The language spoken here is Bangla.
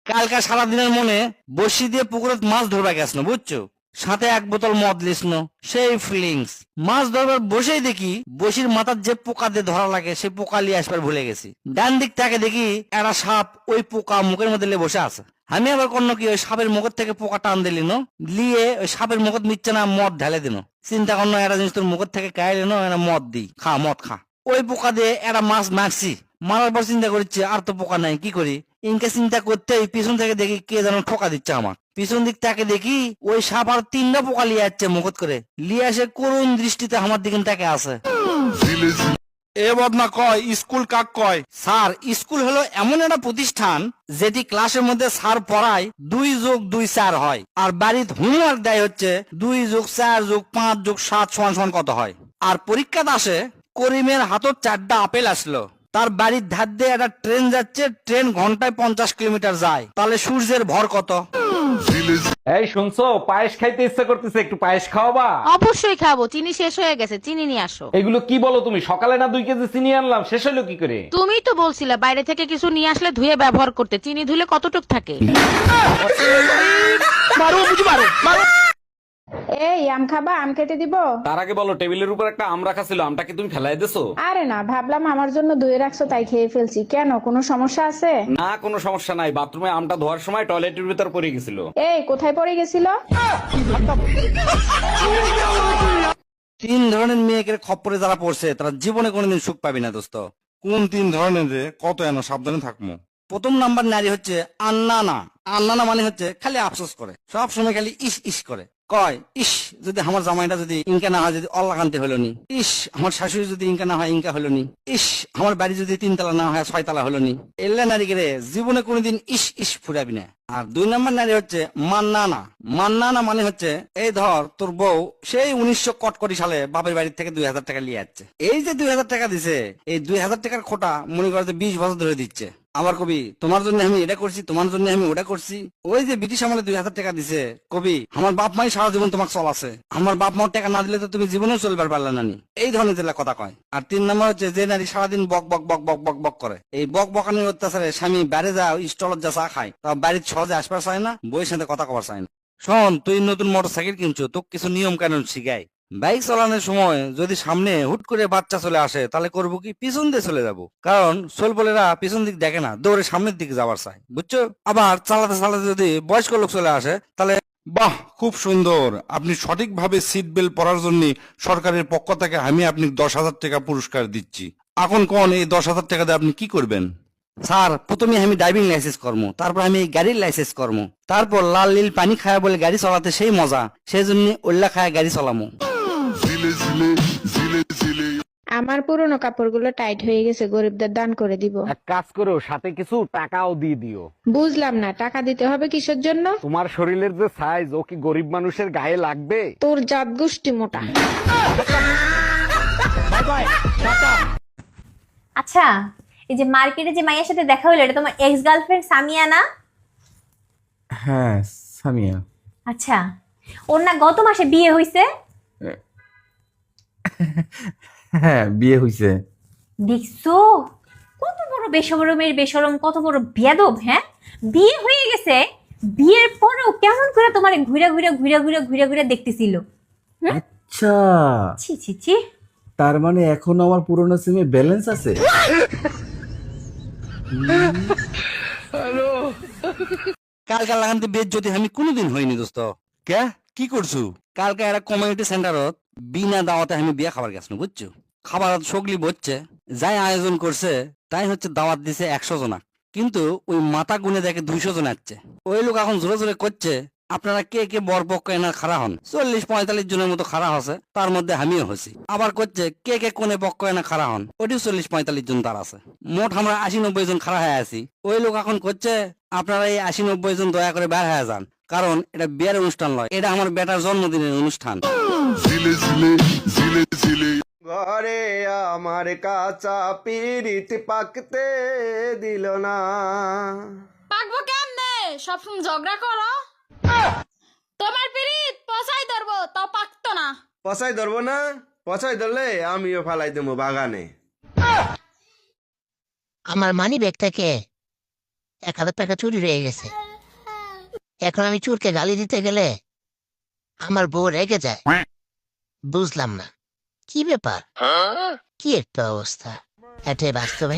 কালকা সারাদিনের মনে বসি দিয়ে পুকুরে মাছ ধরবা গেছিল বুঝছো, সাথে এক বোতল মদ লিসন, সেই ফিলিংস। মাছ ধরবার বসেই দেখি বসির মাথার যে পোকা দিয়ে ধরা লাগে সেই পোকা লিয়ে আসবার ভুলে গেছি। ডান দিক থেকে দেখি একটা সাপ ওই পোকা মুখের মধ্যে লিয়ে বসে আছে। আমি আবার কোন কি ওই সাপের মুখের থেকে পোকা টান দিলি লিয়ে ওই সাপের মুখত মিচ্ছে না মদ ঢালে দিন। চিন্তা করলো একটা জিনিস তোর মুখের থেকে কাইলে একটা মদ দিই, খা মদ খা। ওই পোকা দিয়ে একটা মাছ মারছি, মারার পর চিন্তা করছি আর তো পোকা নাই, কি করি। ইনকে চিন্তা করতে পিছন থেকে দেখি কে যেন ঠোকা দিচ্ছে আমার। পিছন দিক থেকে দেখি ওই সাপ আর 3টা পোকা লিয়ে যাচ্ছে মুখত করে, লিয়ে আসে করুণ দৃষ্টিতে আমার দিকে তাকে আছে। এ বদনা কয় স্কুল কাক কয়? স্যার, স্কুল হলো এমন একটা প্রতিষ্ঠান যেটি ক্লাসের মধ্যে স্যার পড়ায় 2+2=4 হয়, আর বাড়িতে হোমওয়ার্ক দেয় হচ্ছে 2+4+5+7 কত হয়। আর পরীক্ষাতে আসে করিমের হাতত 4টা আপেল আসলো, তার বাড়ির ধার দিয়ে একটা ট্রেন যাচ্ছে, ট্রেন ঘন্টায় 50 কিলোমিটার যায়, তাহলে সূর্যের ভর কত? এই শুনছো, পায়েস খাইতে ইচ্ছা করতেছে, একটু পায়েস খাওয়াবা? অবশ্যই খাবো, চিনি শেষ হয়ে গেছে, চিনি নিয়ে আসো। এগুলো কি বলো তুমি? সকালে না 2 কেজি চিনি আনলাম, শেষ হলো কি করে? তুমিই তো বলছিলে বাইরে থেকে কিছু নিয়ে আসলে ধুয়ে ব্যবহার করতে, চিনি ধুলে কতটুক থাকে। এই আম খাবা? আম কেটে দিব? তার আগে বলো, টেবিলের উপর একটা আম রাখা ছিল, আমটা কি তুমি ফেলাই দিছো? আরে না, ভাবলাম আমার জন্য ধুয়ে রাখছো তাই খেয়ে ফেলছি। কেন, কোনো সমস্যা আছে? না, কোনো সমস্যা নাই। বাথরুমে আমটা ধোয়ার সময় টয়লেটের ভিতর পড়ে গেছিল। এই কোথায় পড়ে গেছিল? 3 ধরনের মেয়েকে খপ্পরে যারা পড়ছে তারা জীবনে কোনোদিন সুখ পাবি না দোস্ত। কোন 3 ধরনের রে? কত এনো, সাবধানে থাকমু। প্রথম নাম্বার নারী হচ্ছে আন্নানা। আন্নানা মানে হচ্ছে খালি আফসোস করে, সব সময় খালি ইস ইস করে, কয় ইস যদি আমার জামাইটা যদি ইনকা না হয়, যদি অল্লাকান্তি হলো নি, ইস আমার শাশুড়ি যদি ইনকা না হয় ইনকা হলো নি, ইস আমার বাড়ি যদি 3 তলা না হয় 6 তলা হলো নি। এল্লা নারীকে রে জীবনে কোনোদিন ইস ইস ফুরাবি না। আর 2 নাম্বার নারী হচ্ছে মান্নানা। মান্নানা মানে হচ্ছে এই ধর তোর বউ সেই 1900 কটকটি সালে বাপের বাড়ি থেকে 2000 টাকা নিয়ে যাচ্ছে, এই যে 2000 টাকা দিছে, এই 2000 টাকার খোটা মনে করে 20 বছর ধরে দিচ্ছে। আবার কবি তোমার জন্য আমি এটা করছি, তোমার জন্য আমি ওটা করছি। ওই যে ব্রিটিশ আমলে 2000 টাকা দিছে, কবি আমার বাপ মাই সারা জীবন তোমাকে চলাছে, আমার বাপ মাও টাকা না দিলে তো তুমি জীবনেও চলবার পারলে না নি। এই ধরনের যেটা কথা কয়। আর 3 নম্বর হচ্ছে যে নারী সারাদিন বক বক বক বক বক বক করে। এই বক বকানির অত্যাচারে স্বামী বাইরে যা স্টলত যা চা খায়, তা বাড়ির সহজে আসবার চায় না, বইয়ের সাথে কথা কবার চায় না। শোন, তুই নতুন মোটরসাইকেল কিনছো, তোকে কিছু নিয়ম কানুন শিখাই। বাইক চালানোর সময় যদি সামনে হুট করে বাচ্চা চলে আসে তাহলে করবো কি, পিছন দিয়ে চলে যাব, কারণ সোলপলেরা পিছন দিক দেখে না, দৌড়ে সামনের দিকে যাবার চায়, বুঝছো। আবার চালাতে চালাতে যদি বয়স্ক লোক চলে আসে তাহলে। বাহ, খুব সুন্দর। আপনি সঠিকভাবে সিট বেল্ট পরার জন্য সরকারের পক্ষ থেকে আমি আপনি 10,000 টাকা পুরস্কার দিচ্ছি। এখন কোন এই 10,000 টাকা দিয়ে আপনি কি করবেন? স্যার, প্রথমে আমি ড্রাইভিং লাইসেন্স করবো, তারপর আমি গাড়ির লাইসেন্স করবো, তারপর লাল নীল পানি খায় বলে গাড়ি চালাতে সেই মজা, সেই জন্য ওল্লা খায় গাড়ি চালামো। আমার পুরনো কাপড়গুলো টাইট হয়ে গেছে, গরিবদের দান করে দিব। এক কাজ করো, সাথে কিছু টাকাও দিয়ে দিও। বুঝলাম না, টাকা দিতে হবে কিসের জন্য? তোমার শরীরের যে সাইজ, ও কি গরিব মানুষের গায়ে লাগবে? তোর জাত গোষ্ঠী মোটা। আচ্ছা, এই যে মার্কেটে যে মাইয়ার সাথে দেখা হলো, এটা তোমার এক্স গার্লফ্রেন্ড সামিয়া না? হ্যাঁ, সামিয়া। আচ্ছা, ওর না গত মাসে বিয়ে হইছে। হ্যাঁ, বিয়ে হইছে। দেখছো কত বড় বেশরমের বেশরম, কত বড় বেয়াদব। হ্যাঁ, বিয়ে হয়ে গেছে, বিয়ের পরেও কেমন করে তোমার ঘুরে ঘুরে ঘুরে ঘুরে ঘুরে ঘুরে দেখতেছিল। আচ্ছা, ছি ছি ছি। তার মানে এখন আমার পুরনো সিমে ব্যালেন্স আছে। কালকা লাগানতে বেদ যদি আমি কোনোদিন হইনি দোস্ত। কে কি করছু? কালকে একটা কমিউনিটি সেন্টারত বিনা দাওয়াতে আমি বিয়ে খাবার গেছিলাম, বুঝছো। খাবার সগলি বসছে, যাই আয়োজন করছে তাই হচ্ছে দাওয়াত দিছে 100 জনা, কিন্তু ওই মাথা গুনে দেখে 200 জন আসছে। ওই লোক এখন জোরে জোরে করছে আপনারা কে কে বরপক্ষ এনা খাড়া হন। 40-45 জনের মতো খাড়া হচ্ছে, তার মধ্যে আমিও হছি। আবার করছে কে কে কোনে পক্ষ এনা খাড়া হন, ওটিও 40-45 জন তার আছে। মোট আমরা 80-90 জন খাড়া হয়ে আছি। ওই লোক এখন করছে আপনারা এই 80-90 জন দয়া করে বের হয়ে যান, কারণ এটা বিয়ের অনুষ্ঠান নয়, এটা আমার বেটার জন্মদিনের অনুষ্ঠান। ঘরে আমার কাঁচা পিরিত পাকতে দিল না। পাকবো কেমনে? সবসময় ঝগড়া করো। তোমার পিরিত পচাই ধরবো, তাও পাকতো না। পচাই ধরবো না? পচাই ধরলে আমিও ফালাই দেবো বাগানে। আমার মানি ব্যাগ থেকে 1,000 টাকা চুরি হয়ে গেছে। এখন আমি চোরকে গালি দিতে গেলে আমার বউ রেগে যায়। বুঝলাম না কি ব্যাপার, কি একটা অবস্থা। এটাই বাস্তবে